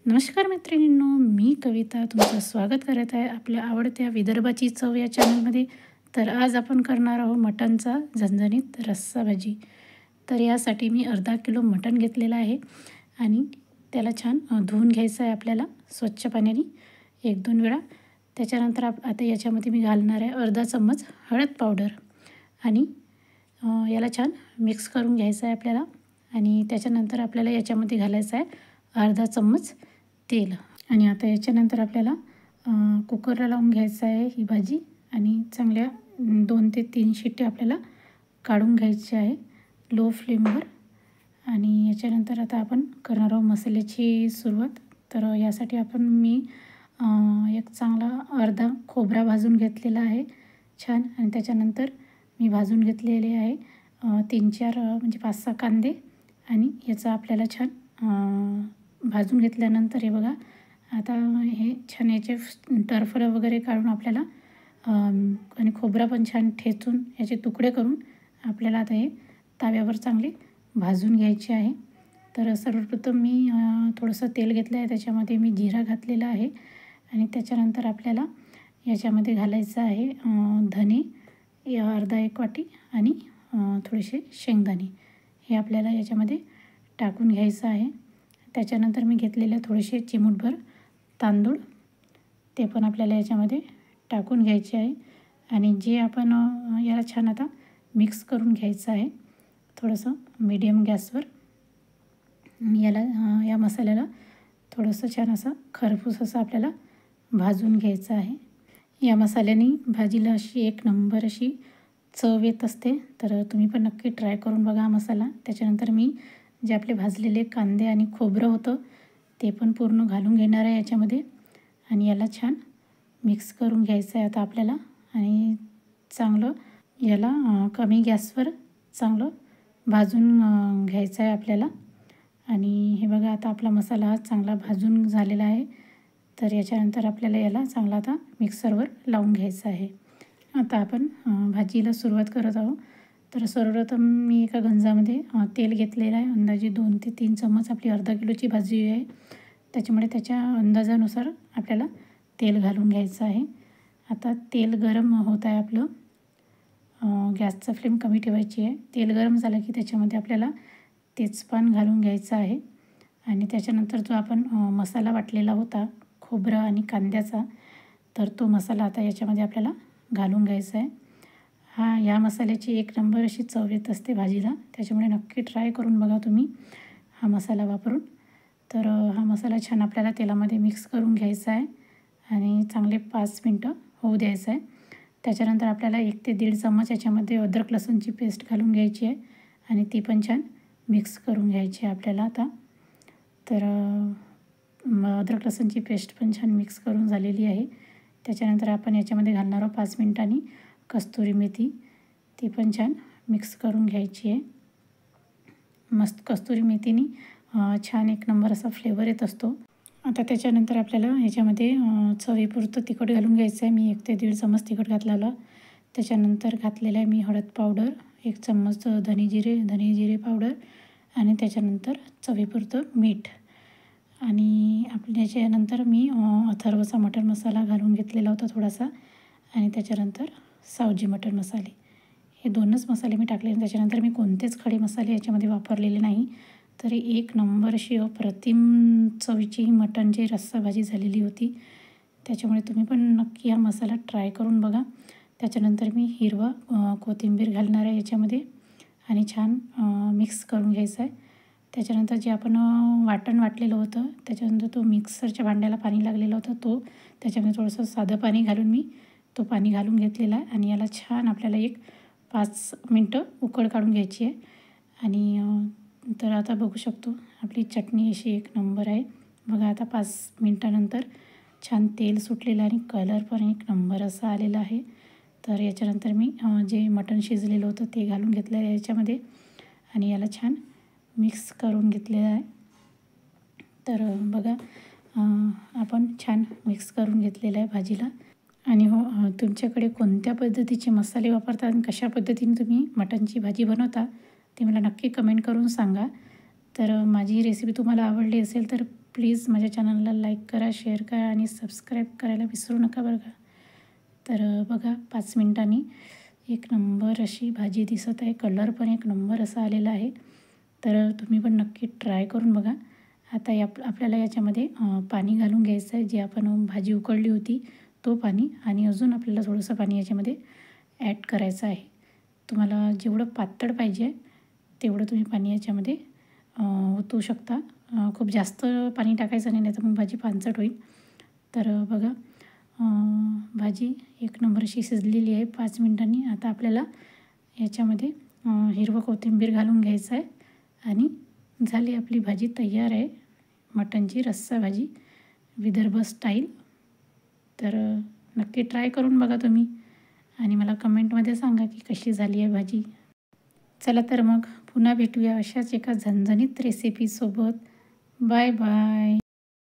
नमस्कार मैत्रिणींनो, मी कविता तुमचं स्वागत करत आहे आपल्या आवडत्या विदर्भाची चव या चॅनलमध्ये. तर आज आपण करणार आहोत मटणचा झणझणीत रस्सा भाजी. तर यासाठी मी अर्धा किलो मटण घेतलेलं आहे आणि त्याला छान धुवून घ्यायचं आहे आपल्याला स्वच्छ पाण्याने 1-2 वेळा. त्याच्यानंतर आता याच्यामध्ये मी घालणार आहे अर्धा चम्मच हळद पावडर आणि याला छान मिक्स करून घ्यायचं आहे आपल्याला. आणि त्याच्यानंतर आपल्याला याच्यामध्ये घालायचं आहे अर्धा चम्मच तेल. आणि आता याच्यानंतर आपल्याला कुकरला लावून घ्यायचं आहे ही भाजी आणि चांगल्या 2 ते 3 शिट्ट्या आपल्याला काढून घ्यायची आहे लो फ्लेमवर. आणि याच्यानंतर आता आपण करणार आहोत मसाल्याची सुरुवात. तर यासाठी मी एक चांगला अर्धा खोबरा भाजून घेतलेला आहे छान. आणि त्याच्यानंतर मी भाजून घेतलेले आहे 3-4 म्हणजे 5-6 कांदे. आणि याचा आपल्याला छान भाजून घेतल्यानंतर हे बघा आता हे छान याचे टरफलं वगैरे काढून आपल्याला आणि खोबरा पण छान ठेचून याचे तुकडे करून आपल्याला आता हे ताव्यावर चांगले भाजून घ्यायचे आहे. तर सर्वप्रथम मी थोडंसं तेल घेतलं आहे, त्याच्यामध्ये मी जिरा घातलेला आहे. आणि त्याच्यानंतर आपल्याला याच्यामध्ये घालायचं आहे धने अर्धा 1 वाटी आणि थोडेसे शेंगदाणे हे आपल्याला याच्यामध्ये टाकून घ्यायचं आहे. त्याच्यानंतर मी घेतलेले थोडेसे चिमूटभर तांदूळ ते पण आपल्याला याच्यामध्ये टाकून घ्यायचे आहे. आणि जे आपण याला छान आता मिक्स करून घ्यायचं आहे थोडंसं मीडियम गॅसवर. या मसाल्याला थोडंसं छान असं खरपूस असं आपल्याला भाजून घ्यायचं आहे. या मसाल्याने भाजीला अशी 1 नंबर अशी चव येत असते. तर तुम्ही पण नक्की ट्राय करून बघा हा मसाला. त्याच्यानंतर मी जे आपले भाजलेले कांदे आणि खोबरं होतं ते पण पूर्ण घालून घेणार आहे याच्यामध्ये. आणि याला छान मिक्स करून घ्यायचं आहे आता आपल्याला. आणि चांगलं याला कमी गॅसवर चांगलं भाजून घ्यायचं आहे आपल्याला. आणि हे बघा आता आपला मसाला हा चांगला भाजून झालेला आहे. तर याच्यानंतर आपल्याला याला चांगला आता मिक्सरवर लावून घ्यायचं आहे. आता आपण भाजीला सुरुवात करत आहोत. तर सर्वप्रथम मी एका गंजामध्ये तेल घेतलेलं आहे. अंदाजे 2 ते 3 चम्मच आपली अर्धा किलोची भाजी आहे, त्याच्यामुळे त्याच्या अंदाजानुसार आपल्याला तेल घालून घ्यायचं आहे. आता तेल गरम होत आहे आपलं. गॅसचा फ्लेम कमी ठेवायची आहे. तेल गरम झालं की त्याच्यामध्ये आपल्याला तेजपान घालून घ्यायचं आहे. आणि त्याच्यानंतर जो आपण मसाला वाटलेला होता खोबरं आणि कांद्याचा, तर तो मसाला आता याच्यामध्ये आपल्याला घालून घ्यायचा आहे. या मसाल्याची 1 नंबर अशी चव येत असते भाजीला, त्याच्यामुळे नक्की ट्राय करून बघा तुम्ही हा मसाला वापरून. तर हा मसाला छान आपल्याला तेलामध्ये मिक्स करून घ्यायचा आहे आणि चांगले 5 मिनटं होऊ द्यायचं आहे. त्याच्यानंतर आपल्याला 1 ते 1.5 चम्मच याच्यामध्ये अद्रक लसूणची पेस्ट घालून घ्यायची आहे आणि ती पण छान मिक्स करून घ्यायची आहे आपल्याला आता. तर अद्रक लसूणची पेस्ट पण छान मिक्स करून झालेली आहे. त्याच्यानंतर आपण याच्यामध्ये घालणार आहोत 5 मिनटांनी कस्तुरी मेथी, ती पण छान मिक्स करून घ्यायची आहे. मस्त कस्तुरी मेथीने छान 1 नंबर असा फ्लेवर येत असतो. आता त्याच्यानंतर आपल्याला ह्याच्यामध्ये चवीपुरतं तिखट घालून घ्यायचं आहे. मी 1 ते 1.5 चम्मच तिखट घातलेलं. त्याच्यानंतर घातलेलं आहे मी हळद पावडर 1 चम्मच, धने जिरे पावडर आणि त्याच्यानंतर चवीपुरतं मीठ. आणि याच्यानंतर मी अथर्वचा मटण मसाला घालून घेतलेला होता थोडासा. आणि त्याच्यानंतर सावजी मटण मसाले, हे 2च मसाले मी टाकले. त्याच्यानंतर मी कोणतेच खडे मसाले याच्यामध्ये वापरलेले नाही. तरी 1 नंबर अशी अप्रतिम चवीची मटणची रस्सा भाजी झालेली होती. त्याच्यामुळे तुम्ही पण नक्की हा मसाला ट्राय करून बघा. त्याच्यानंतर मी हिरवा कोथिंबीर घालणार आहे याच्यामध्ये आणि छान मिक्स करून घ्यायचं आहे. त्याच्यानंतर जे आपण वाटण वाटलेलं होतं त्याच्यानंतर तो मिक्सरच्या भांड्याला पाणी लागलेलं होतं, त्याच्यामध्ये थोडंसं साधं पाणी घालून मी तो पाणी घालून घेतलेला आहे. आणि याला छान आपल्याला 5 मिनटं उकळ काढून घ्यायची आहे. आणि तर आता बघू शकतो आपली चटणी अशी 1 नंबर आहे. बघा आता 5 मिनटानंतर छान तेल सुटलेलं आणि कलर पण 1 नंबर असा आलेला आहे. तर याच्यानंतर मी जे मटण शिजलेलं होतं ते घालून घेतलेलं आहे याच्यामध्ये आणि याला छान मिक्स करून घेतलेलं आहे. तर बघा आपण छान मिक्स करून घेतलेलं आहे भाजीला. आणि हो, तुमच्याकडे कोणत्या पद्धतीचे मसाले वापरतात आणि कशा पद्धतीने तुम्ही मटणची भाजी बनवता ते मला नक्की कमेंट करून सांगा. तर माझी रेसिपी तुम्हाला आवडली असेल तर प्लीज माझ्या चॅनलला लाईक करा, शेअर करा आणि सबस्क्राईब करायला विसरू नका बरं का. तर बघा 5 मिनिटांनी एक नंबर अशी भाजी दिसत आहे. कलर पण एक नंबर असा आलेला आहे. तर तुम्ही पण नक्की ट्राय करून बघा. आता आपल्याला याच्यामध्ये पाणी घालून घ्यायचं आहे. जे आपण भाजी उकळली होती तो पाणी आणि अजून आपल्याला थोडंसं पाणी याच्यामध्ये ॲड करायचं आहे. तुम्हाला जेवढं पातळ पाहिजे तेवढं तुम्ही पाणी याच्यामध्ये ओतू शकता. खूप जास्त पाणी टाकायचं नाही, तर मग भाजी पांचट होईल. तर बघा भाजी एक नंबर अशी शिजलेली आहे 5 मिनिटांनी. आता आपल्याला याच्यामध्ये हिरवं कोथिंबीर घालून घ्यायचं आहे आणि झाली आपली भाजी तयार आहे. मटणची रस्सा भाजी विदर्भ स्टाईल. तर नक्की ट्राय करून बघा तुम्ही आणि मला कमेंटमध्ये सांगा की कशी झाली आहे भाजी. चला तर मग पुन्हा भेटूया अशाच एका झणझणीत रेसिपीसोबत. Bye bye.